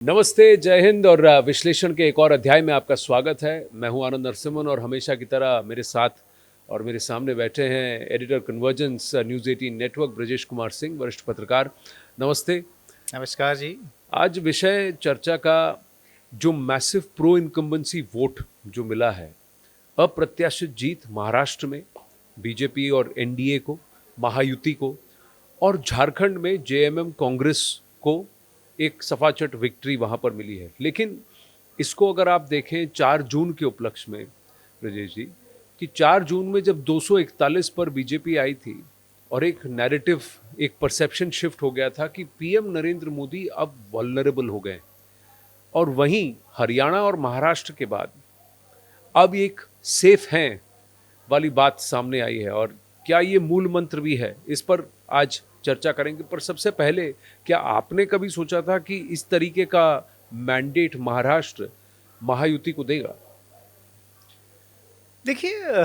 नमस्ते, जय हिंद और विश्लेषण के एक और अध्याय में आपका स्वागत है। मैं हूं आनंद नरसिम्हन और हमेशा की तरह मेरे साथ और मेरे सामने बैठे हैं editor convergence news 18 network Brajesh Kumar Singh, वरिष्ठ पत्रकार। नमस्ते। नमस्कार जी। आज विषय चर्चा का जो मैसिव प्रो इनकम्बेंसी वोट जो मिला है, अप्रत्याशित जीत महाराष्ट्र में बीजेपी और एनडीए को, महायुति को, और झारखंड में जेएमएम कांग्रेस को एक सफाचट विक्ट्री वहां पर मिली है। लेकिन इसको अगर आप देखें 4 जून के उपलक्ष्य में ब्रजेश जी, कि 4 जून में जब 241 पर बीजेपी आई थी और एक नैरेटिव, एक परसेप्शन शिफ्ट हो गया था कि पीएम नरेंद्र मोदी अब वल्नरेबल हो गए, और वहीं हरियाणा और महाराष्ट्र के बाद अब एक सेफ हैं वाली बात सामने आई है। और क्या ये मूल मंत्र भी है, इस पर आज चर्चा करेंगे। पर सबसे पहले, क्या आपने कभी सोचा था कि इस तरीके का मैंडेट महाराष्ट्र महायुति को देगा? देखिए,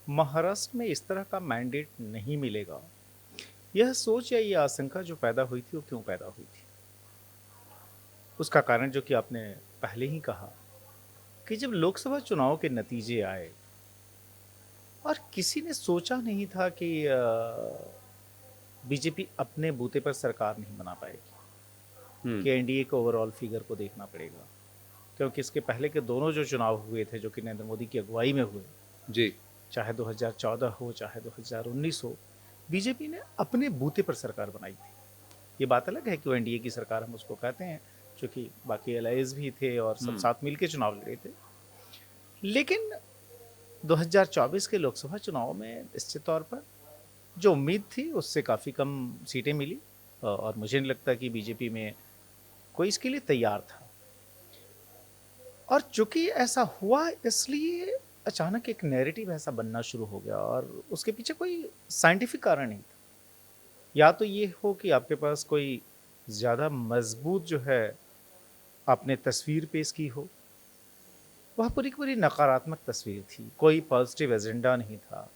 महाराष्ट्र में इस तरह का मैंडेट नहीं मिलेगा। यह सोच या ये आशंका जो पैदा हुई थी वो क्यों पैदा हुई थी, उसका कारण जो कि आपने पहले ही कहा कि जब लोकसभा चुनाव के नतीजे आए और किसी ने सोचा नहीं था कि बीजेपी अपने बूते पर सरकार नहीं बना पाएगी, कि एनडीए के ओवरऑल फिगर को देखना पड़ेगा, क्योंकि इसके पहले के दोनों जो चुनाव हुए थे जो कि नरेंद्र मोदी की अगुवाई में हुए, जी, चाहे 2014 हो चाहे 2019 हो, बीजेपी ने अपने बूते पर सरकार बनाई थी। ये बात अलग है कि वो एनडीए की सरकार हम उसको कहते हैं, क्योंकि बाकी एलाइज भी थे और सब साथ मिलकर चुनाव लड़े थे। लेकिन 2024 के लोकसभा चुनाव में निश्चित तौर पर जो उम्मीद थी उससे काफ़ी कम सीटें मिली और मुझे नहीं लगता कि बीजेपी में कोई इसके लिए तैयार था। और चूंकि ऐसा हुआ इसलिए अचानक एक नैरेटिव ऐसा बनना शुरू हो गया और उसके पीछे कोई साइंटिफिक कारण नहीं था। या तो ये हो कि आपके पास कोई ज़्यादा मजबूत जो है आपने तस्वीर पेश की हो, वह पूरी की पूरी नकारात्मक तस्वीर थी, कोई पॉजिटिव एजेंडा नहीं था।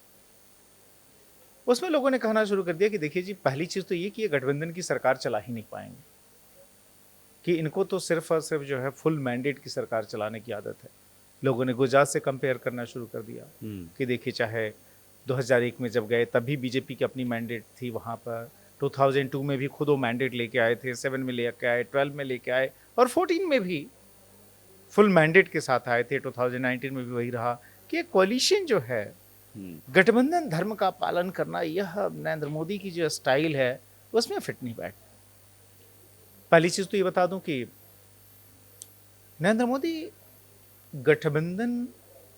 उसमें लोगों ने कहना शुरू कर दिया कि देखिए जी, पहली चीज़ तो ये कि ये गठबंधन की सरकार चला ही नहीं पाएंगे, कि इनको तो सिर्फ और सिर्फ जो है फुल मैंडेट की सरकार चलाने की आदत है। लोगों ने गुजरात से कंपेयर करना शुरू कर दिया कि देखिए, चाहे 2001 में जब गए तब भी बीजेपी की अपनी मैंडेट थी वहाँ पर, 2002 में भी खुद वो मैंडेट लेके आए थे, 7 में लेके आए, 12 में लेके आए और 14 में भी फुल मैंडेट के साथ आए थे। 2019 में भी वही रहा कि कोalition जो है, गठबंधन धर्म का पालन करना, यह नरेंद्र मोदी की जो स्टाइल है उसमें फिट नहीं बैठ। पहली चीज तो ये बता दूं कि नरेंद्र मोदी गठबंधन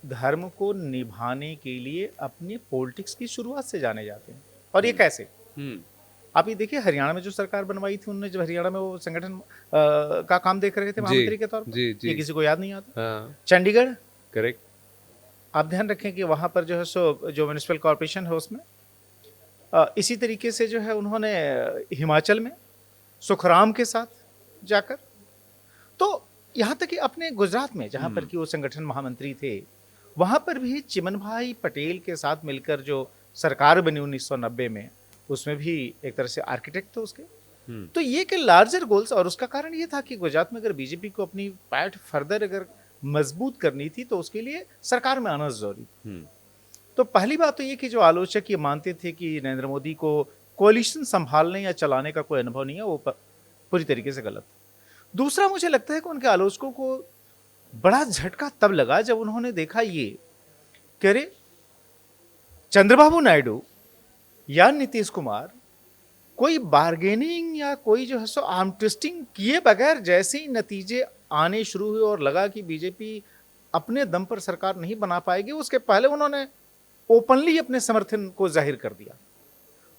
धर्म को निभाने के लिए अपनी पॉलिटिक्स की शुरुआत से जाने जाते हैं। और ये कैसे, आप ये देखिए, हरियाणा में जो सरकार बनवाई थी उन्होंने, जब हरियाणा में वो संगठन का काम देख रहे थे महामंत्री के तौर पर, ये किसी को याद नहीं आता। चंडीगढ़, करेक्ट, आप ध्यान रखें कि वहां पर जो है सो जो म्यूनिसिपल कॉर्पोरेशन है उसमें इसी तरीके से जो है उन्होंने हिमाचल में सुखराम के साथ जाकर, तो यहाँ तक कि अपने गुजरात में जहाँ पर कि वो संगठन महामंत्री थे, वहाँ पर भी चिमन भाई पटेल के साथ मिलकर जो सरकार बनी 1990 में, उसमें भी एक तरह से आर्किटेक्ट थे उसके। तो ये कि लार्जर गोल्स, और उसका कारण ये था कि गुजरात में अगर बीजेपी को अपनी पैठ फर्दर अगर मजबूत करनी थी तो उसके लिए सरकार में आना जरूरी था। तो पहली बात तो ये कि जो आलोचक ये मानते थे कि नरेंद्र मोदी को कोalition संभालने या चलाने का कोई अनुभव नहीं है, वो पूरी तरीके से गलत। दूसरा, मुझे लगता है कि उनके आलोचकों को बड़ा झटका तब लगा जब उन्होंने देखा ये कि अरे, चंद्रबाबू नायडू या नीतीश कुमार कोई बार्गेनिंग या कोई जो है सो आर्म ट्विस्टिंग किए बगैर जैसे ही नतीजे आने शुरू हुए और लगा कि बीजेपी अपने दम पर सरकार नहीं बना पाएगी, उसके पहले उन्होंने ओपनली अपने समर्थन को जाहिर कर दिया।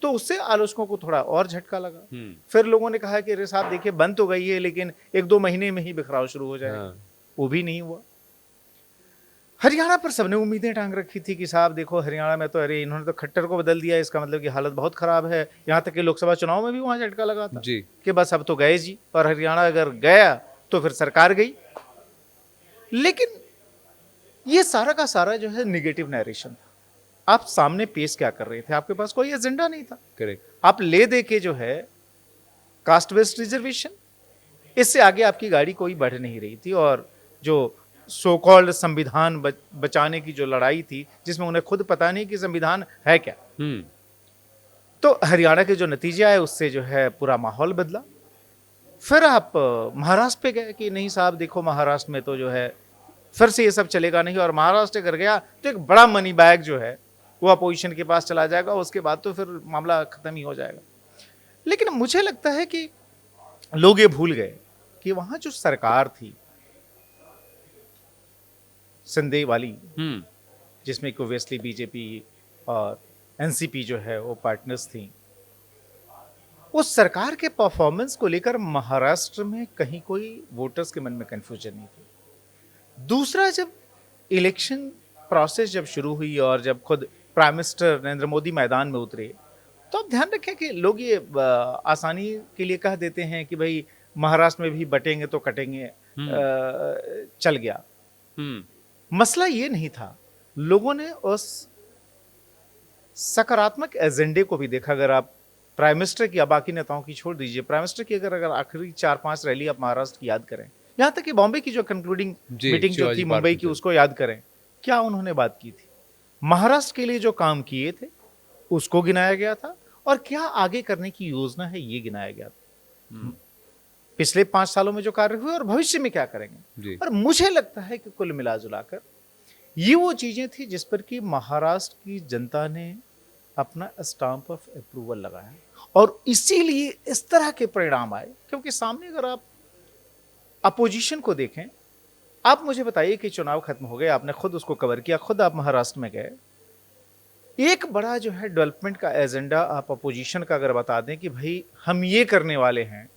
तो उससे आलोचकों को थोड़ा और झटका लगा। फिर लोगों ने कहा कि अरे साहब देखिए, बंद तो गई है लेकिन 1-2 महीने में ही बिखराव शुरू हो जाएगा। वो भी नहीं हुआ। हरियाणा पर सबने उम्मीदें टांग रखी थी कि साहब देखो, हरियाणा में तो अरे इन्होंने तो खट्टर को बदल दिया, इसका मतलब कि हालत बहुत खराब है। यहाँ तक कि लोकसभा चुनाव में भी वहां झटका लगा था कि बस अब तो गए जी, और हरियाणा अगर गया तो फिर सरकार गई। लेकिन ये सारा का सारा जो है निगेटिव नैरेशन था। आप सामने पेश क्या कर रहे थे, आपके पास कोई एजेंडा नहीं था। करेक्ट, आप ले दे के जो है कास्ट बेस्ड रिजर्वेशन, इससे आगे आपकी गाड़ी कोई बढ़ नहीं रही थी। और जो सो कॉल्ड संविधान बचाने की जो लड़ाई थी, जिसमें उन्हें खुद पता नहीं कि संविधान है क्या, तो हरियाणा के जो नतीजे आए उससे जो है पूरा माहौल बदला। फिर आप महाराष्ट्र पे गए कि नहीं साहब देखो महाराष्ट्र में तो जो है फिर से ये सब चलेगा नहीं, और महाराष्ट्र अगर गया तो एक बड़ा मनी बैग जो है वो अपोजिशन के पास चला जाएगा, उसके बाद तो फिर मामला खत्म ही हो जाएगा। लेकिन मुझे लगता है कि लोग ये भूल गए कि वहां जो सरकार थी संदेह वाली, जिसमें कि ओब्वियसली बीजेपी और एनसीपी जो है वो पार्टनर्स थी, उस सरकार के परफॉर्मेंस को लेकर महाराष्ट्र में कहीं कोई वोटर्स के मन में कंफ्यूजन नहीं थी। दूसरा, जब इलेक्शन प्रोसेस जब शुरू हुई और जब खुद प्राइम मिनिस्टर नरेंद्र मोदी मैदान में उतरे, तो आप ध्यान रखें कि लोग ये आसानी के लिए कह देते हैं कि भाई महाराष्ट्र में भी बटेंगे तो कटेंगे, चल गया। मसला ये नहीं था, लोगों ने उस सकारात्मक एजेंडे को भी देखा। अगर आप प्राइम मिनिस्टर की, बाकी नेताओं की छोड़ दीजिए, प्राइम मिनिस्टर की अगर आखिरी 4-5 रैली आप महाराष्ट्र की याद करें, यहां तक कि बॉम्बे की जो कंक्लूडिंग मीटिंग जो थी मुंबई की, उसको याद करें, क्या उन्होंने बात की थी? महाराष्ट्र के लिए जो काम किए थे उसको गिनाया गया था, और क्या आगे करने की योजना है ये गिनाया गया था। पिछले 5 सालों में जो कार्य हुए और भविष्य में क्या करेंगे। और मुझे लगता है कि कुल मिलाजुलाकर ये वो चीजें थी जिस पर कि महाराष्ट्र की जनता ने अपना स्टाम्प ऑफ अप्रूवल लगाया, और इसीलिए इस तरह के परिणाम आए। क्योंकि सामने अगर आप अपोजिशन को देखें, आप मुझे बताइए कि चुनाव खत्म हो गए, आपने खुद उसको कवर किया, खुद आप महाराष्ट्र में गए, एक बड़ा जो है डेवलपमेंट का एजेंडा आप अपोजिशन का अगर बता दें कि भाई हम ये करने वाले हैं,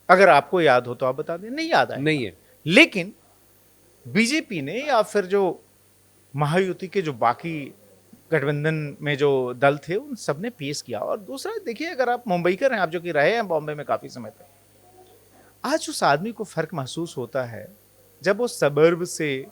अगर आपको याद हो तो आप बता दें, नहीं याद है, नहीं है। लेकिन बीजेपी ने या फिर जो महायुति के जो बाकी गठबंधन में जो दल थे उन सब ने पेश किया। और दूसरा देखिए, अगर आप मुंबई कर हैं, आप जो कि रहे हैं बॉम्बे में काफी समय तक, आज उस आदमी को फर्क महसूस होता है जब वो सबर्ब से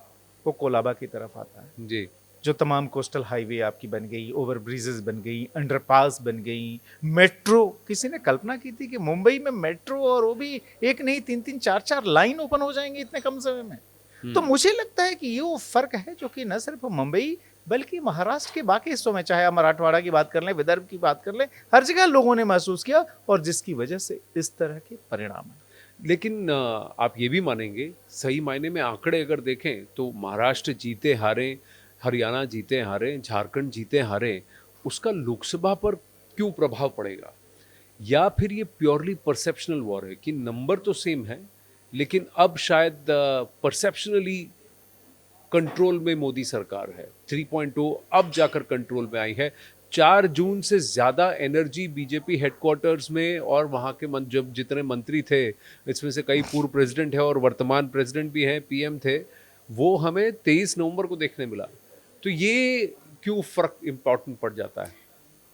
वो कोलाबा की तरफ आता है जी, जो तमाम कोस्टल हाईवे आपकी बन गई, ओवर ब्रिजेस बन गई, अंडरपास बन गई, मेट्रो। किसी ने कल्पना की थी कि मुंबई में मेट्रो, और वो भी एक नहीं 3-3 4-4 लाइन ओपन हो जाएंगे इतने कम समय में। तो मुझे लगता है कि ये वो फर्क है जो कि न सिर्फ मुंबई बल्कि महाराष्ट्र के बाकी हिस्सों में, चाहे आप मराठवाड़ा की बात कर लें, विदर्भ की बात कर लें, हर जगह लोगों ने महसूस किया, और जिसकी वजह से इस तरह के परिणाम है। लेकिन आप ये भी मानेंगे, सही मायने में आंकड़े अगर देखें तो महाराष्ट्र जीते हारे, हरियाणा जीते हारे, झारखंड जीते हारे, उसका लोकसभा पर क्यों प्रभाव पड़ेगा? या फिर ये प्योरली परसेप्शनल वॉर है कि नंबर तो सेम है, लेकिन अब शायद परसेप्शनली कंट्रोल में मोदी सरकार है, 3.0 अब जाकर कंट्रोल में आई है। 4 जून से ज़्यादा एनर्जी बीजेपी हेडक्वार्टर्स में, और वहाँ के जब जितने मंत्री थे, इसमें से कई पूर्व प्रेसिडेंट हैं और वर्तमान प्रेसिडेंट भी हैं, पीएम थे, वो हमें 23 नवंबर को देखने मिला। तो ये क्यों फर्क इम्पोर्टेंट पड़ जाता है?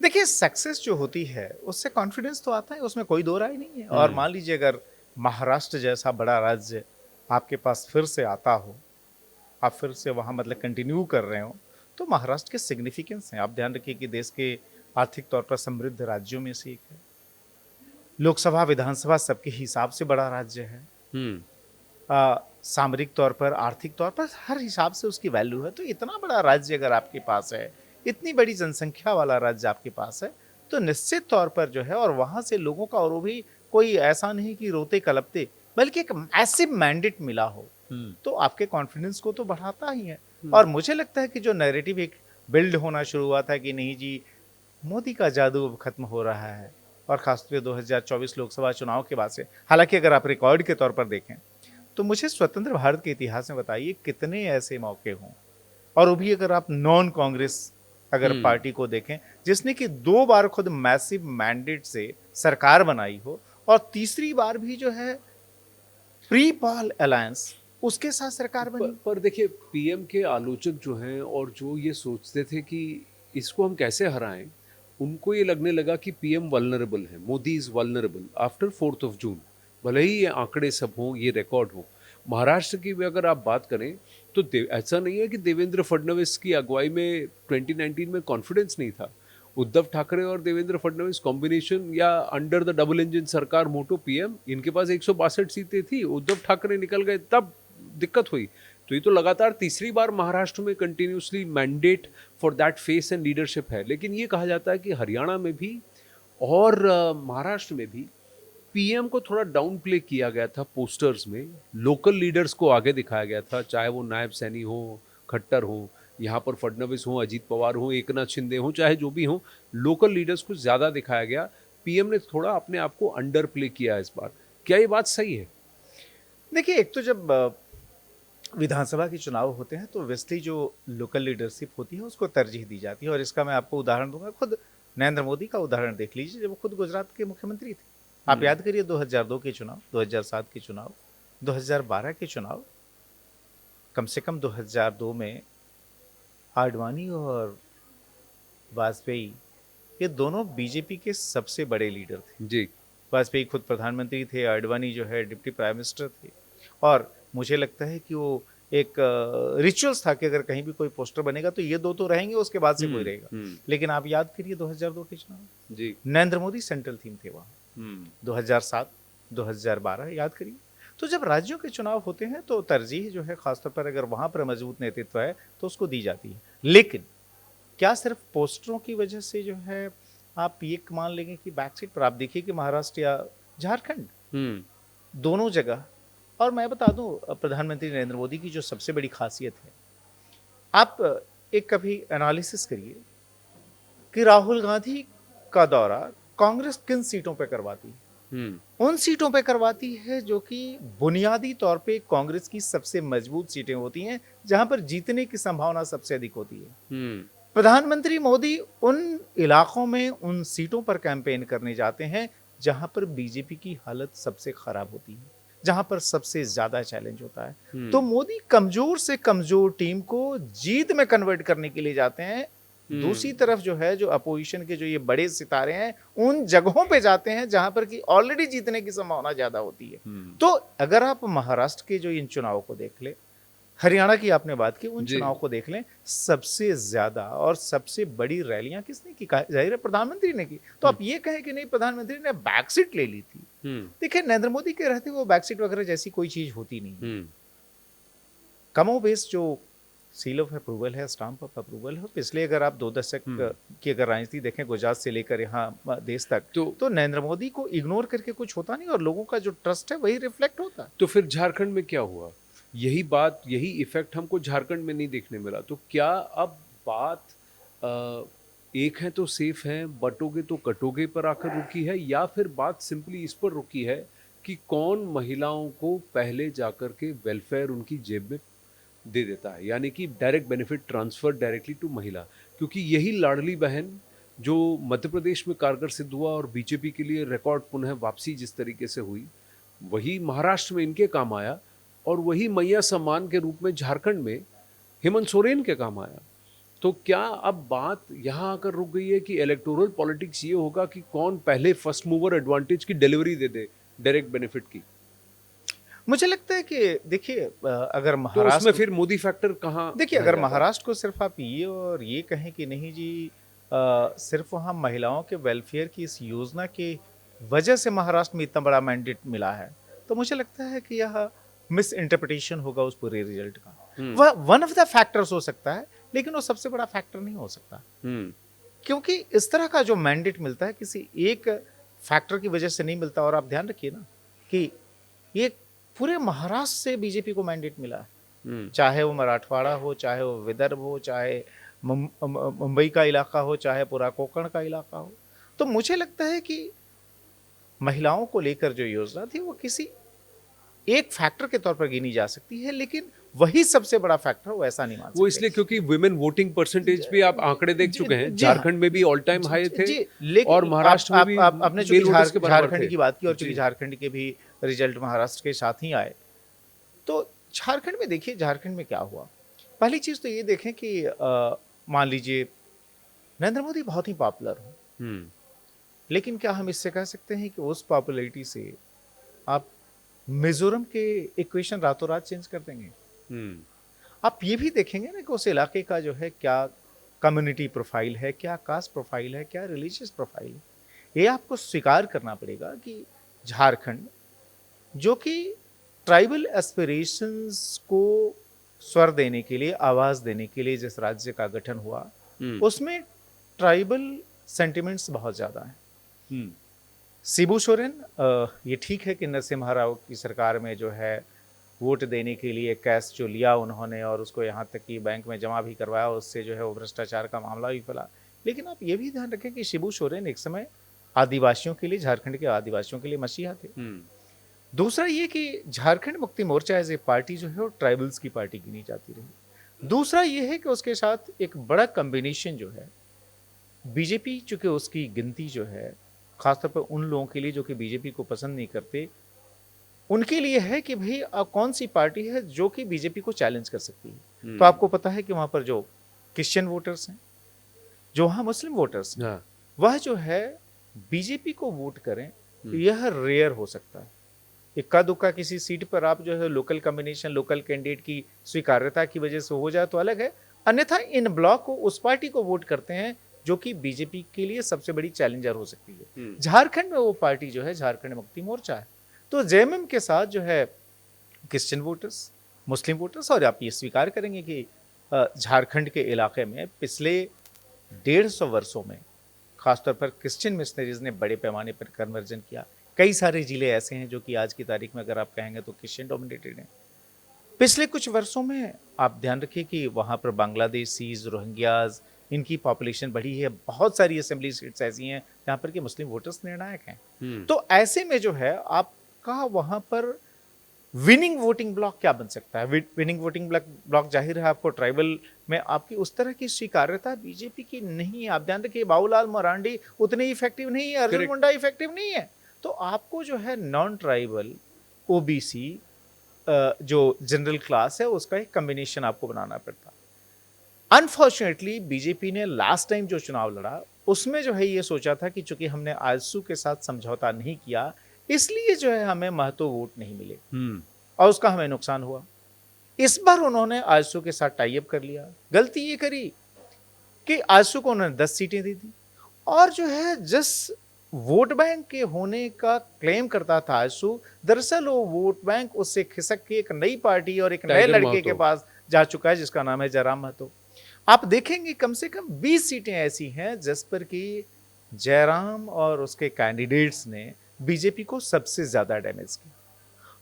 देखिए, सक्सेस जो होती है उससे कॉन्फिडेंस तो आता है, उसमें कोई दो राय नहीं है। और मान लीजिए अगर महाराष्ट्र जैसा बड़ा राज्य आपके पास फिर से आता हो, आप फिर से वहाँ मतलब कंटिन्यू कर रहे हो, तो महाराष्ट्र के सिग्निफिकेंस हैं। आप ध्यान रखिए कि देश के आर्थिक तौर पर समृद्ध राज्यों में से एक है, लोकसभा विधानसभा सबके हिसाब से बड़ा राज्य है, सामरिक तौर पर, आर्थिक तौर पर, हर हिसाब से उसकी वैल्यू है। तो इतना बड़ा राज्य अगर आपके पास है, इतनी बड़ी जनसंख्या वाला राज्य आपके पास है, तो निश्चित तौर पर जो है, और वहां से लोगों का, और वो भी कोई ऐसा नहीं कि रोते कलपते, बल्कि एक मैसिव मैंडेट मिला हो, तो आपके कॉन्फिडेंस को तो बढ़ाता ही है। और मुझे लगता है कि जो नैरेटिव एक बिल्ड होना शुरू हुआ था कि नहीं जी मोदी का जादू अब खत्म हो रहा है, और खासतौर 2024 लोकसभा चुनाव के बाद से, हालांकि अगर आप रिकॉर्ड के तौर पर देखें तो मुझे स्वतंत्र भारत के इतिहास में बताइए कितने ऐसे मौके हों, और वो भी अगर आप नॉन कांग्रेस अगर पार्टी को देखें, जिसने कि 2 बार खुद मैसिव मैंडेट से सरकार बनाई हो, और तीसरी बार भी जो है प्री पॉल अलायंस उसके साथ सरकार बनी। पर देखिए, पीएम के आलोचक जो हैं और जो ये सोचते थे कि इसको हम कैसे हराएं, उनको ये लगने लगा कि पीएम वल्नरेबल है, मोदी इज वल्नरेबल आफ्टर 4 जून। भले ही ये आंकड़े सब हों, ये रिकॉर्ड हो। महाराष्ट्र की भी अगर आप बात करें तो ऐसा नहीं है कि देवेंद्र फडणवीस की अगुवाई में 2019 में कॉन्फिडेंस नहीं था। उद्धव ठाकरे और देवेंद्र फडणवीस कॉम्बिनेशन या अंडर द डबल इंजन सरकार मोटो पीएम, इनके पास 162 सीटें थी, उद्धव ठाकरे निकल गए तब दिक्कत हुई। तो ये तो लगातार तीसरी बार महाराष्ट्र में continuously mandate for that face and leadership है। लेकिन ये कहा जाता है कि हरियाणा में भी और महाराष्ट्र में भी पीएम को थोड़ा डाउन प्ले किया गया था पोस्टर्स में, लोकल लीडर्स को आगे दिखाया गया था, चाहे वो नायब सैनी हो, खट्टर हो, यहाँ पर फडणवीस हो, अजीत पवार हो, एकनाथ शिंदे हो, चाहे जो भी हो, लोकल लीडर्स को ज़्यादा दिखाया गया। पीएम ने थोड़ा अपने आप को अंडर प्ले किया इस बार। क्या ये बात सही है? देखिए, एक तो जब विधानसभा के चुनाव होते हैं तो ऑब्वियसली जो लोकल लीडरशिप होती है उसको तरजीह दी जाती है, और इसका मैं आपको उदाहरण दूंगा। खुद नरेंद्र मोदी का उदाहरण देख लीजिए, जब वो खुद गुजरात के मुख्यमंत्री थे। आप याद करिए 2002 के चुनाव, 2007 के चुनाव, 2012 के चुनाव, कम से कम 2002 में आडवाणी और वाजपेयी, ये दोनों बीजेपी के सबसे बड़े लीडर थे। जी। वाजपेयी खुद प्रधानमंत्री थे, आडवाणी जो है डिप्टी प्राइम मिनिस्टर थे, और मुझे लगता है कि वो एक रिचुअल्स था कि अगर कहीं भी कोई पोस्टर बनेगा तो ये दो तो रहेंगे, उसके बाद से कोई रहेगा। लेकिन आप याद करिए 2002 के चुनाव, जी। नरेंद्र मोदी सेंट्रल थीम थे वहाँ। 2007, 2012 याद करिए। तो जब राज्यों के चुनाव होते हैं तो तरजीह जो है, खासतौर पर अगर वहाँ पर मजबूत नेतृत्व है तो उसको दी जाती है। लेकिन क्या सिर्फ पोस्टरों की वजह से जो है आप ये मान लेंगे कि बैकसीट पर? आप देखिए कि महाराष्ट्र या झारखंड, दोनों जगह, और मैं बता दूं प्रधानमंत्री नरेंद्र मोदी की जो सबसे बड़ी खासियत है, आप एक कभी एनालिसिस करिए कि राहुल गांधी का दौरा कांग्रेस किन सीटों पर करवाती है। उन सीटों पे करवाती है जो कि बुनियादी तौर पे कांग्रेस की सबसे मजबूत सीटें होती हैं, जहां पर जीतने की संभावना सबसे अधिक होती है। प्रधानमंत्री मोदी उन इलाकों में, उन सीटों पर कैंपेन करने जाते हैं जहां पर बीजेपी की हालत सबसे खराब होती है, जहां पर सबसे ज्यादा चैलेंज होता है। तो मोदी कमजोर से कमजोर टीम को जीत में कन्वर्ट करने के लिए जाते हैं। दूसरी तरफ जो है, जो अपोजिशन के जो ये बड़े सितारे हैं, उन जगहों पे जाते हैं जहां पर कि ऑलरेडी जीतने की संभावना ज्यादा होती है। तो अगर आप महाराष्ट्र के जो इन चुनाव को देख ले, हरियाणा की आपने बात की, उन चुनाव को देख लें, सबसे ज्यादा और सबसे बड़ी रैलियां किसने की? जाहिर है प्रधानमंत्री ने की। तो आप ये कहें कि नहीं प्रधानमंत्री ने बैकसीट ले ली थी, देखिए नरेंद्र मोदी के रहते वो बैकसीट वगैरह जैसी कोई चीज होती नहीं। कमोबेश जो सील ऑफ अप्रूवल है, स्टाम्प ऑफ अप्रूवल है, पिछले अगर आप 2 दशक की अगर राजनीति देखें गुजरात से लेकर यहाँ देश तक, तो नरेंद्र मोदी को इग्नोर करके कुछ होता नहीं, और लोगों का जो ट्रस्ट है वही रिफ्लेक्ट होता है। तो फिर झारखंड में क्या हुआ? यही बात, यही इफेक्ट हमको झारखंड में नहीं देखने मिला। तो क्या अब बात एक है तो सेफ है, बटोगे तो कटोगे पर आकर रुकी है, या फिर बात सिंपली इस पर रुकी है कि कौन महिलाओं को पहले जाकर के वेलफेयर उनकी जेब में दे देता है, यानी कि direct benefit transfer directly to महिला? क्योंकि यही लाडली बहन जो मध्य प्रदेश में कारगर सिद्ध हुआ और बीजेपी के लिए रिकॉर्ड पुनः वापसी जिस तरीके से हुई, वही महाराष्ट्र में इनके काम आया, और वही मैया सम्मान के रूप में झारखंड में हेमंत सोरेन के काम आया। तो क्या अब बात यहाँ आकर रुक गई है कि इलेक्टोरल पॉलिटिक्स ये होगा कि कौन पहले फर्स्ट मूवर एडवांटेज की डिलीवरी दे दे डायरेक्ट बेनिफिट की? मुझे लगता है कि देखिए अगर तो महाराष्ट्र, उसमें फिर मोदी फैक्टर कहाँ? देखिए अगर महाराष्ट्र को सिर्फ आप ये और ये कहें कि नहीं जी सिर्फ वहाँ महिलाओं के वेलफेयर की इस योजना की वजह से महाराष्ट्र में इतना बड़ा मैंडेट मिला है, तो मुझे लगता है कि यह मिस इंटरप्रिटेशन होगा उस पूरे रिजल्ट का। वह वन ऑफ द फैक्टर्स हो सकता है, लेकिन वो सबसे बड़ा फैक्टर नहीं हो सकता, क्योंकि इस तरह का जो मैंडेट मिलता है किसी एक फैक्टर की वजह से नहीं मिलता। और आप ध्यान रखिए ना कि ये पूरे महाराष्ट्र से बीजेपी को मैंडेट मिला है, चाहे वो मराठवाड़ा हो, चाहे वो विदर्भ हो, चाहे मुंबई का इलाका हो, चाहे पूरा कोंकण का इलाका हो। तो मुझे लगता है कि महिलाओं को लेकर जो योजना थी वो किसी एक फैक्टर के तौर पर गिनी जा सकती है, लेकिन वही सबसे बड़ा फैक्टर हो ऐसा नहीं मान सकते। वो इसलिए क्योंकि वुमेन वोटिंग परसेंटेज भी आप आंकड़े देख चुके हैं, झारखंड में भी ऑल टाइम हाई थे, और महाराष्ट्र में भी आपने झारखंड की बात की, और चूंकि झारखंड के भी रिजल्ट महाराष्ट्र के साथ ही आए, तो झारखंड में देखिए झारखंड में क्या हुआ। पहली चीज तो ये देखें कि मान लीजिए नरेंद्र मोदी बहुत ही पॉपुलर हो, लेकिन क्या हम इससे कह सकते हैं कि उस पॉपुलैरिटी से आप मिजोरम के इक्वेशन रातों रात चेंज कर देंगे? आप ये भी देखेंगे ना कि उस इलाके का जो है क्या कम्युनिटी प्रोफाइल है, क्या कास्ट प्रोफाइल है, क्या रिलीजियस प्रोफाइल है। ये आपको स्वीकार करना पड़ेगा कि झारखंड, जो कि ट्राइबल एस्पिरेशंस को स्वर देने के लिए, आवाज़ देने के लिए जिस राज्य का गठन हुआ, हम्म। उसमें ट्राइबल सेंटिमेंट्स बहुत ज़्यादा हैं। हम्म। शिबू सोरेन, ये ठीक है कि नरसिम्हा राव की सरकार में जो है वोट देने के लिए कैश जो लिया उन्होंने और उसको यहाँ तक कि बैंक में जमा भी करवाया, उससे जो है वो भ्रष्टाचार का मामला भी फैला। लेकिन आप ये भी ध्यान रखें कि शिबू सोरेन एक समय आदिवासियों के लिए, झारखंड के आदिवासियों के लिए मसीहा थे। हम्म। दूसरा ये कि Jharkhand Mukti Morcha as a party जो है वो ट्राइबल्स की पार्टी गिनी जाती रही। दूसरा ये है कि उसके साथ एक बड़ा कम्बिनेशन जो है, बीजेपी चूंकि उसकी गिनती जो है खासतौर पर उन लोगों के लिए जो कि बीजेपी को पसंद नहीं करते, उनके लिए है कि भाई कौन सी पार्टी है जो कि बीजेपी को चैलेंज कर सकती है। तो आपको पता है कि वहां पर जो क्रिश्चियन वोटर्स हैं, जो वहां मुस्लिम वोटर्स हैं, हाँ। वह जो है बीजेपी को वोट करें, यह रेयर हो सकता है। इक्का दुक्का किसी सीट पर आप जो है लोकल कॉम्बिनेशन, लोकल कैंडिडेट की स्वीकार्यता की वजह से हो जाए तो अलग है, अन्यथा इन ब्लॉक को उस पार्टी को वोट करते हैं जो कि बीजेपी के लिए सबसे बड़ी चैलेंजर हो सकती है। झारखंड में वो पार्टी जो है झारखंड मुक्ति मोर्चा है। तो जेएमएम के साथ जो है क्रिश्चियन वोटर्स, मुस्लिम वोटर्स, और आप ये स्वीकार करेंगे कि झारखंड के इलाके में पिछले 150 वर्षों में खासतौर पर क्रिश्चियन मिशनरीज ने बड़े पैमाने पर कन्वर्जन किया। कई सारे जिले ऐसे हैं जो कि आज की तारीख में अगर आप कहेंगे तो क्रिश्चियन डोमिनेटेड हैं। पिछले कुछ वर्षों में आप ध्यान रखिए कि वहाँ पर बांग्लादेशीज, रोहिंग्याज, इनकी पॉपुलेशन बढ़ी है। बहुत सारी असेंबली सीट्स ऐसी हैं जहाँ पर कि मुस्लिम वोटर्स निर्णायक हैं। तो ऐसे में जो है आपका वहाँ पर विनिंग वोटिंग ब्लॉक क्या बन सकता है? विनिंग वोटिंग ब्लॉक जाहिर है आपको ट्राइबल में आपकी उस तरह की स्वीकार्यता बीजेपी की नहीं है। आप ध्यान रखिए बाबूलाल मरांडी उतने इफेक्टिव नहीं है, अर्जुन मुंडा इफेक्टिव नहीं है। तो आपको जो है नॉन ट्राइबल, ओबीसी, जो जनरल क्लास है, उसका एक कॉम्बिनेशन आपको बनाना पड़ता। अनफॉर्चुनेटली बीजेपी ने लास्ट टाइम जो चुनाव लड़ा उसमें जो है ये सोचा था कि चूंकि हमने आजसू के साथ समझौता नहीं किया, इसलिए जो है हमें महतो वोट नहीं मिले और उसका हमें नुकसान हुआ। इस बार उन्होंने आजसू के साथ टाई अप कर लिया। गलती ये करी कि आजसू को उन्होंने 10 सीटें दी थी और जो है जिस वोट बैंक के होने का क्लेम करता था आजसू, दरअसल वो वोट बैंक उससे खिसक के एक नई पार्टी और एक नए लड़के के पास जा चुका है जिसका नाम है जयराम महतो। आप देखेंगे कम से कम 20 सीटें ऐसी हैं जिस पर कि जयराम और उसके कैंडिडेट्स ने बीजेपी को सबसे ज्यादा डैमेज किया।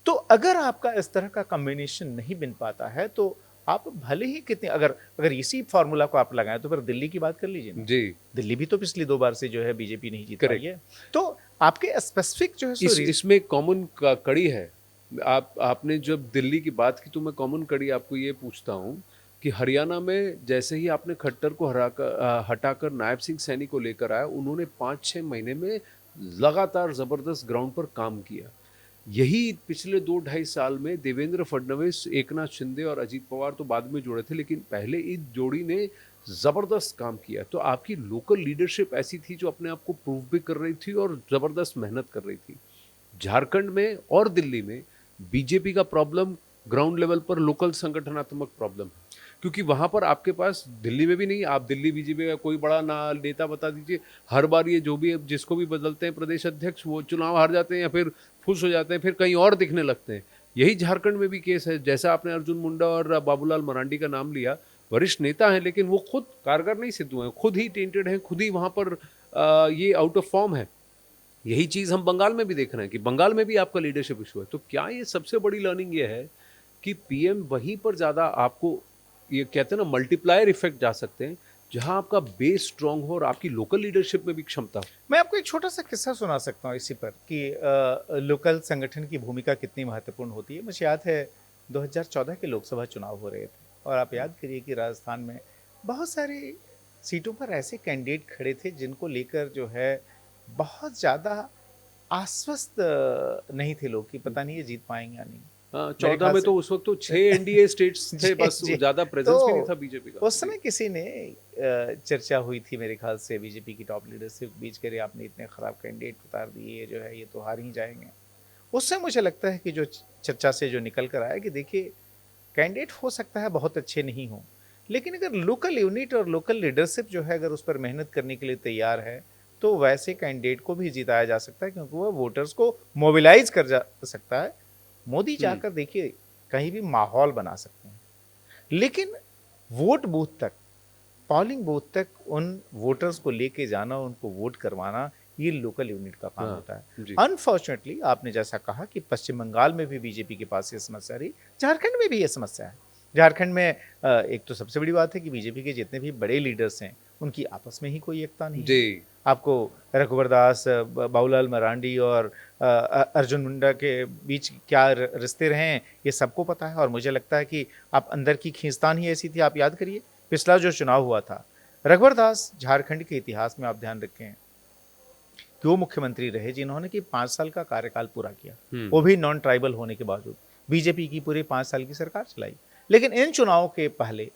तो अगर आपका इस तरह का कॉम्बिनेशन नहीं बन पाता है तो आप भले ही कितने, अगर इसी फॉर्मूला को आप लगाएं तो फिर दिल्ली की बात कर लीजिए ना जी। दिल्ली भी तो पिछली 2 बार से जो है बीजेपी नहीं जीत पाई है। तो आपके स्पेसिफिक जो है इसमें कॉमन कड़ी है। आपने जब दिल्ली की बात की तो मैं कॉमन कड़ी आपको ये पूछता हूँ कि हरियाणा में जैसे ही आपने खट्टर को हटाकर नायब सिंह सैनी को लेकर आया, उन्होंने 5-6 महीने में लगातार जबरदस्त ग्राउंड पर काम किया। यही पिछले 2-2.5 साल में देवेंद्र फडणवीस, एकनाथ शिंदे और अजीत पवार तो बाद में जुड़े थे, लेकिन पहले इस जोड़ी ने जबरदस्त काम किया। तो आपकी लोकल लीडरशिप ऐसी थी जो अपने आप को प्रूव भी कर रही थी और जबरदस्त मेहनत कर रही थी। झारखंड में और दिल्ली में बीजेपी का प्रॉब्लम ग्राउंड लेवल पर लोकल संगठनात्मक प्रॉब्लम है, क्योंकि वहां पर आपके पास दिल्ली में भी नहीं, आप दिल्ली बीजेपी का कोई बड़ा नेता बता दीजिए, हर बार ये जो भी जिसको भी बदलते हैं प्रदेश अध्यक्ष, वो चुनाव हार जाते हैं या फिर फुस हो जाते हैं, फिर कहीं और दिखने लगते हैं। यही झारखंड में भी केस है। जैसा आपने अर्जुन मुंडा और बाबूलाल मरांडी का नाम लिया, वरिष्ठ नेता हैं लेकिन वो खुद कारगर नहीं सिद्ध हुए, खुद ही टेंटेड हैं, खुद ही वहां पर ये आउट ऑफ फॉर्म है। यही चीज हम बंगाल में भी देख रहे हैं कि बंगाल में भी आपका लीडरशिप इशू है। तो क्या ये सबसे बड़ी लर्निंग ये है कि पीएम वहीं पर ज्यादा आपको, ये कहते हैं ना, मल्टीप्लायर इफेक्ट जा सकते हैं जहां आपका बेस स्ट्रांग हो और आपकी लोकल लीडरशिप में भी क्षमता हो। मैं आपको एक छोटा सा किस्सा सुना सकता हूँ इसी पर कि लोकल संगठन की भूमिका कितनी महत्वपूर्ण होती है। मुझे याद है 2014 के लोकसभा चुनाव हो रहे थे और आप याद करिए कि राजस्थान में बहुत सारी सीटों पर ऐसे कैंडिडेट खड़े थे जिनको लेकर जो है बहुत ज़्यादा आश्वस्त नहीं थे लोग कि पता नहीं ये जीत पाएंगे या नहीं। 14 में तो उस वक्त तो 6 एनडीए स्टेट्स थे, बस ज्यादा प्रेजेंस भी नहीं था बीजेपी का। उस समय किसी ने चर्चा हुई थी मेरे ख्याल से बीजेपी की टॉप लीडरशिप बीच करे, आपने इतने खराब कैंडिडेट उतार दिए, जो है ये तो हार ही जाएंगे। उससे मुझे लगता है कि जो चर्चा से जो निकल कर आया कि देखिए कैंडिडेट हो सकता है बहुत अच्छे नहीं हो, लेकिन अगर लोकल यूनिट और लोकल लीडरशिप जो है अगर उस पर मेहनत करने के लिए तैयार है तो वैसे कैंडिडेट को भी जिताया जा सकता है, क्योंकि वह वोटर्स को मोबिलाइज कर जा सकता है। मोदी जाकर देखिए कहीं भी माहौल बना सकते हैं, लेकिन वोट बूथ तक, पोलिंग बूथ तक उन वोटर्स को लेके जाना, उनको वोट करवाना, ये लोकल यूनिट का काम होता है। जी। अनफॉर्चुनेटली आपने जैसा कहा कि पश्चिम बंगाल में भी बीजेपी के पास ये समस्या रही, झारखंड में भी ये समस्या है। झारखंड में एक तो सबसे बड़ी बात है कि बीजेपी के जितने भी बड़े लीडर्स हैं उनकी आपस में ही कोई एकता नहीं है। जी। आपको रघुवर दास, बाबूलाल मरांडी और अर्जुन मुंडा के बीच क्या रिश्ते रहे हैं ये सबको पता है, और मुझे लगता है कि आप अंदर की खींचतान ही ऐसी थी। आप याद करिए पिछला जो चुनाव हुआ था, रघुवर दास झारखंड के इतिहास में आप ध्यान रखें कि वो मुख्यमंत्री रहे जिन्होंने कि 5 साल का कार्यकाल पूरा किया, वो भी नॉन ट्राइबल होने के बावजूद बीजेपी की पूरी 5 साल की सरकार चलाई। लेकिन इन चुनावों के पहले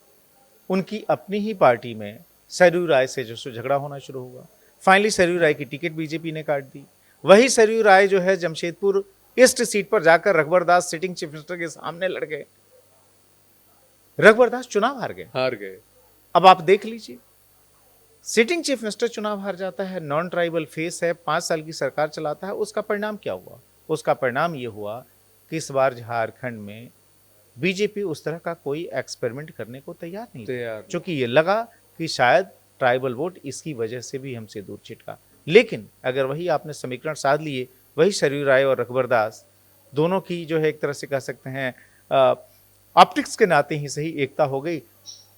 उनकी अपनी ही पार्टी में सरयू राय से जो झगड़ा होना शुरू हुआ, फाइनली सरयू राय की टिकट बीजेपी ने काट दी। वही सरयू राय जो है जमशेदपुर ईस्ट सीट पर जाकर रघुवर दास सिटिंग चीफ मिनिस्टर के सामने लड़ गए, रघुवर दास चुनाव हार गए। अब आप देख लीजिए, सिटिंग चीफ मिनिस्टर चुनाव हार जाता है, नॉन ट्राइबल फेस है, 5 साल की सरकार चलाता है, उसका परिणाम क्या हुआ? उसका परिणाम ये हुआ कि इस बार झारखंड में बीजेपी उस तरह का कोई एक्सपेरिमेंट करने को तैयार नहीं थी, क्योंकि ये लगा कि शायद ट्राइबल वोट इसकी वजह से भी हमसे दूर छिटका। लेकिन अगर वही आपने समीकरण साध लिए, वही सरयू राय और रघुवर दास दोनों की जो है एक तरह से कह सकते हैं ऑप्टिक्स के नाते ही सही एकता हो गई।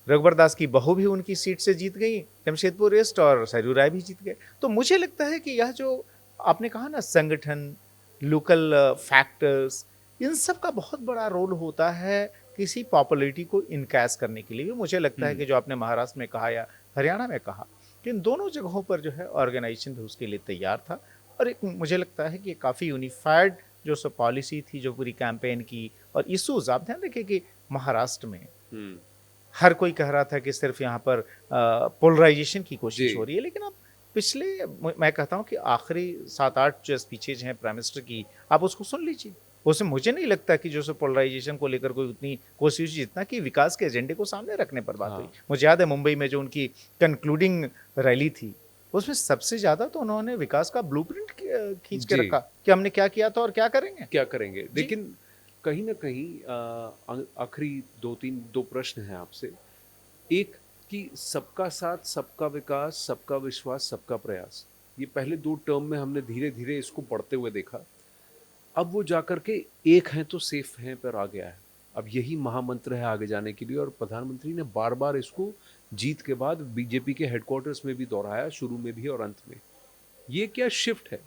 रघुवर दास की बहू भी उनकी सीट से जीत गई जमशेदपुर ईस्ट, और सरयू राय भी जीत गए। तो मुझे लगता है कि यह जो आपने कहा ना संगठन, लोकल फैक्टर्स, इन सब का बहुत बड़ा रोल होता है किसी पॉपुलैरिटी को इनकैश करने के लिए। मुझे लगता है कि जो आपने महाराष्ट्र में कहा या हरियाणा में कहा कि इन दोनों जगहों पर जो है ऑर्गेनाइजेशन भी उसके लिए तैयार था, और एक मुझे लगता है कि काफ़ी यूनिफाइड जो सो पॉलिसी थी जो पूरी कैंपेन की। और इशूज़ आप ध्यान रखिए कि महाराष्ट्र में हर कोई कह रहा था कि सिर्फ यहाँ पर पोलराइजेशन की कोशिश हो रही है, लेकिन अब पिछले मैं कहता हूँ कि आखिरी 7-8 जो स्पीचेज हैं प्राइम मिनिस्टर की, आप उसको सुन लीजिए। उसमें मुझे नहीं लगता कि जो सो पोलराइजेशन को लेकर कोई उतनी कोशिश, जितना कि विकास के एजेंडे को सामने रखने पर बात हुई। मुझे याद है मुंबई में जो उनकी कंक्लूडिंग रैली थी, उसमें सबसे ज़्यादा तो उन्होंने विकास का ब्लूप्रिंट खींच के रखा कि हमने क्या किया था और क्या करेंगे। लेकिन कहीं ना कहीं आखिरी दो प्रश्न हैं आपसे। एक कि सबका साथ, सबका विकास, सबका विश्वास, सबका प्रयास, ये पहले 2 टर्म में हमने धीरे धीरे इसको बढ़ते हुए देखा। अब वो जाकर के एक हैं तो सेफ हैं पर आ गया है। अब यही महामंत्र है आगे जाने के लिए, और प्रधानमंत्री ने बार बार इसको जीत के बाद बीजेपी के हेडक्वार्टर्स में भी दोहराया, शुरू में भी और अंत में। ये क्या शिफ्ट है?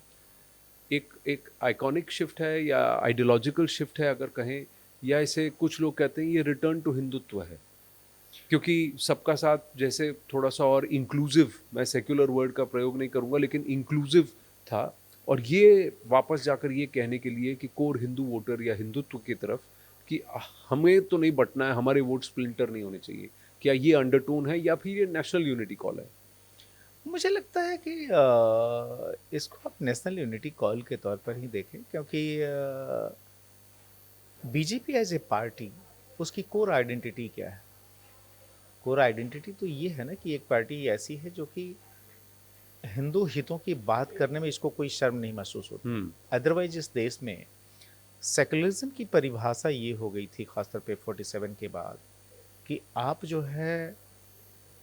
एक आइकॉनिक शिफ्ट है या आइडियोलॉजिकल शिफ्ट है अगर कहें, या इसे कुछ लोग कहते हैं ये रिटर्न टू हिंदुत्व है, क्योंकि सबका साथ जैसे थोड़ा सा और इंक्लूसिव, मैं सेक्युलर वर्ड का प्रयोग नहीं करूंगा, लेकिन इंक्लूसिव था, और ये वापस जाकर ये कहने के लिए कि कोर हिंदू वोटर या हिंदुत्व की तरफ कि हमें तो नहीं बटना है, हमारे वोट स्प्लिंटर नहीं होने चाहिए। क्या ये अंडरटोन है या फिर ये नेशनल यूनिटी कॉल है? मुझे लगता है कि इसको आप नेशनल यूनिटी कॉल के तौर पर ही देखें, क्योंकि बीजेपी एज ए पार्टी, उसकी कोर आइडेंटिटी क्या है? कोर आइडेंटिटी तो ये है ना कि एक पार्टी ऐसी है जो कि हिंदू हितों की बात करने में इसको कोई शर्म नहीं महसूस होती। अदरवाइज इस देश में सेकुलरिज्म की परिभाषा ये हो गई थी खासतौर पे 47 के बाद कि आप जो है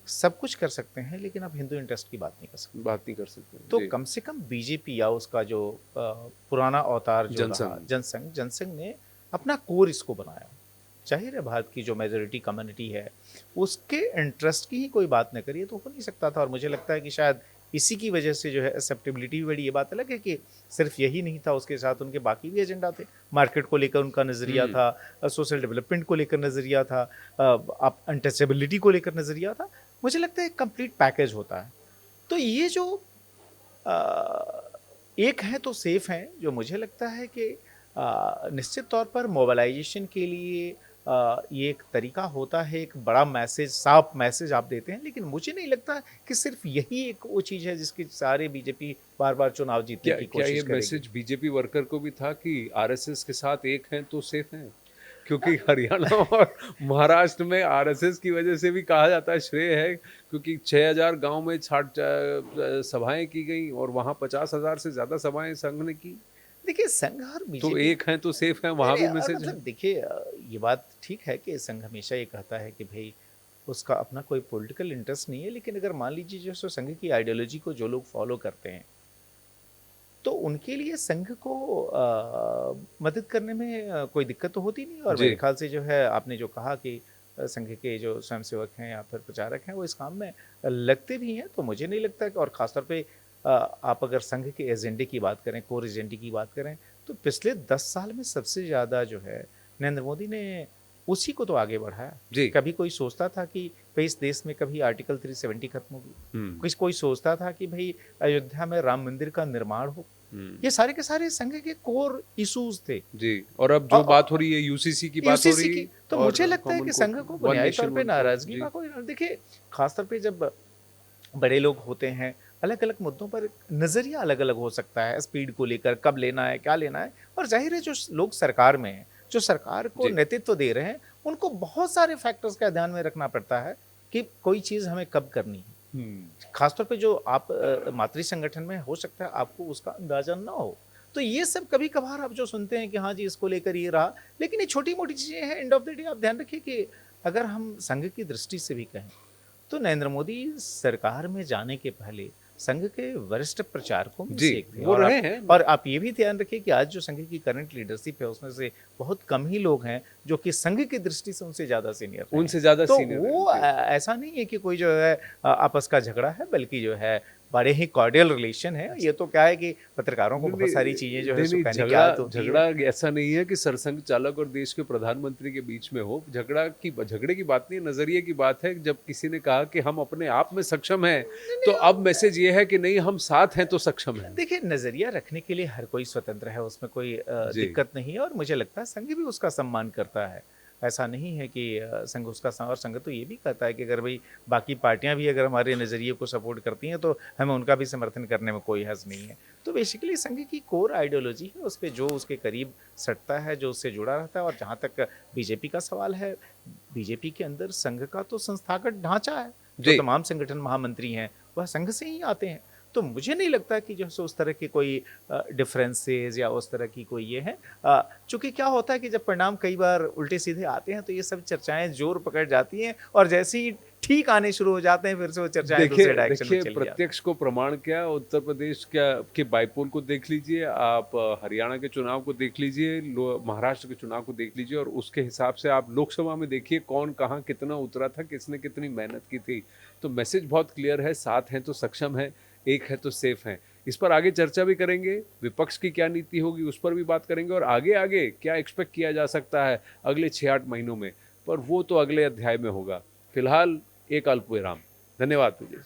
सब कुछ कर सकते हैं, लेकिन आप हिंदू इंटरेस्ट की बात नहीं कर सकते। तो कम से कम बीजेपी या उसका जो पुराना अवतार जो जनसंघ ने अपना कोर इसको बनाया। जाहिर है भारत की जो मेजोरिटी कम्युनिटी है उसके इंटरेस्ट की ही कोई बात न करिए तो हो नहीं सकता था। और मुझे लगता है कि शायद इसी की वजह से जो है एक्सेप्टेबिलिटी भी बढ़ी। ये बात अलग है कि सिर्फ यही नहीं था, उसके साथ उनके बाकी भी एजेंडा थे। मार्केट को लेकर उनका नज़रिया था, सोशल डेवलपमेंट को लेकर नज़रिया था, आप अनटचेबिलिटी को लेकर नज़रिया था। मुझे लगता है एक कंप्लीट पैकेज होता है। तो ये जो एक है तो सेफ हैं, जो मुझे लगता है कि निश्चित तौर पर मोबिलाइजेशन के लिए ये एक तरीका होता है, एक बड़ा मैसेज, साफ मैसेज आप देते हैं। लेकिन मुझे नहीं लगता कि सिर्फ यही एक वो चीज़ है जिसकी सारे बीजेपी बार बार चुनाव जीतने की कोशिश करेगी। क्या ये मैसेज बीजेपी वर्कर को भी था कि आरएसएस के साथ एक हैं तो सेफ हैं? क्योंकि हरियाणा और महाराष्ट्र में आरएसएस की वजह से भी कहा जाता है, श्रेय है, क्योंकि 6000 गांव में 60 सभाएं की गई और वहां 50,000 से ज्यादा सभाएं संघ ने की। देखिए संघ और तो बीजेपी, एक है तो सेफ है, नहीं वहां नहीं, भी और मैसेज है। मतलब देखिए ये बात ठीक है कि संघ हमेशा ये कहता है कि भाई उसका अपना कोई पॉलिटिकल इंटरेस्ट नहीं है, लेकिन अगर मान लीजिए जो सो संघ की आइडियोलॉजी को जो लोग फॉलो करते हैं तो उनके लिए संघ को मदद करने में कोई दिक्कत तो होती नहीं। और जी। मेरे ख्याल से जो है आपने जो कहा कि संघ के जो स्वयंसेवक हैं या फिर प्रचारक हैं वो इस काम में लगते भी हैं, तो मुझे नहीं लगता कि, और ख़ासतौर पे आप अगर संघ के एजेंडे की बात करें, कोर एजेंडे की बात करें, तो पिछले 10 साल में सबसे ज़्यादा जो है नरेंद्र मोदी ने उसी को तो आगे बढ़ाया। जी। कभी कोई सोचता था कि भाई इस देश में कभी आर्टिकल 370 खत्म होगी, कोई सोचता था कि भाई अयोध्या में राम मंदिर का निर्माण हो, ये सारे के सारे संघ के कोर इश्यूज थे। जी। और अब जो बात हो रही है यूसीसी की बात हो यूसीसी रही की, है, तो और मुझे लगता है कॉमन कि कोर्ट, संघ को वन बुनियादी नेशन तौर पे वन कोर्ट। नाराजगी जी। का कोई, देखिए खासतौर पे जब बड़े लोग होते हैं, अलग अलग मुद्दों पर नजरिया अलग अलग हो सकता है, स्पीड को लेकर कब लेना है क्या लेना है, और जाहिर है जो लोग सरकार में हैं, जो सरकार को जी। नेतृत्व दे रहे हैं, उनको बहुत सारे फैक्टर्स का ध्यान में रखना पड़ता है कि कोई चीज़ हमें कब करनी है। खासतौर पे जो आप मातृ संगठन में हो सकता है आपको उसका अंदाजा ना हो, तो ये सब कभी कभार आप जो सुनते हैं कि हाँ जी इसको लेकर ये रहा, लेकिन ये छोटी मोटी चीज़ें हैं। एंड ऑफ द डे आप ध्यान रखिए कि अगर हम संघ की दृष्टि से भी कहें तो नरेंद्र मोदी सरकार में जाने के पहले संघ के वरिष्ठ प्रचारकों में जी, से एक थे। वो और रहे आप, हैं। और आप ये भी ध्यान रखिए कि आज जो संघ की करंट लीडरशिप है उसमें से बहुत कम ही लोग हैं जो कि संघ की दृष्टि से उनसे ज़्यादा सीनियर हैं। उनसे ज्यादा तो सीनियर वो ऐसा नहीं है कि कोई जो है आपस का झगड़ा है, बल्कि जो है बड़े ही कॉर्डियल रिलेशन है। ये तो क्या है कि पत्रकारों को बहुत सारी चीज़ें जो है सो कहने की आदत होती है। झगड़ा ऐसा नहीं है कि सरसंघ चालक और देश के प्रधानमंत्री के बीच में हो। झगड़े की बात नहीं, नजरिए की बात है। जब किसी ने कहा कि हम अपने आप में सक्षम हैं, तो अब मैसेज ये है कि नहीं, हम साथ हैं तो सक्षम हैं। देखिए नजरिया रखने के लिए हर कोई स्वतंत्र है, उसमें कोई दिक्कत नहीं है, और मुझे लगता है संघ भी उसका सम्मान करता है। ऐसा नहीं है कि संघ उसका, और संघ तो ये भी कहता है कि अगर भाई बाकी पार्टियां भी अगर हमारे नज़रिए को सपोर्ट करती हैं तो हमें उनका भी समर्थन करने में कोई हर्ज नहीं है। तो बेसिकली संघ की कोर आइडियोलॉजी है, उस पर जो उसके करीब सटता है, जो उससे जुड़ा रहता है। और जहाँ तक बीजेपी का सवाल है, बीजेपी के अंदर संघ का तो संस्थागत ढांचा है, जो तमाम संगठन महामंत्री हैं वह संघ से ही आते हैं। तो मुझे नहीं लगता कि जो है उस तरह की कोई डिफरेंसेस या उस तरह की कोई ये है। चूंकि क्या होता है कि जब परिणाम कई बार उल्टे सीधे आते हैं तो ये सब चर्चाएं जोर पकड़ जाती हैं, और जैसे ही ठीक आने शुरू हो जाते हैं फिर से वो चर्चाएं दूसरे डायरेक्शन में चली जाती हैं। प्रत्यक्ष को प्रमाण क्या, उत्तर प्रदेश के बाईपोल को देख लीजिए आप, हरियाणा के चुनाव को देख लीजिए, महाराष्ट्र के चुनाव को देख लीजिए, और उसके हिसाब से आप लोकसभा में देखिए कौन कहाँ कितना उतरा था, किसने कितनी मेहनत की थी। तो मैसेज बहुत क्लियर है, साथ हैं तो सक्षम है, एक है तो सेफ है। इस पर आगे चर्चा भी करेंगे, विपक्ष की क्या नीति होगी उस पर भी बात करेंगे, और आगे आगे क्या एक्सपेक्ट किया जा सकता है अगले 6-8 महीनों में, पर वो तो अगले अध्याय में होगा। फिलहाल एक अल्प विराम। धन्यवाद विजय।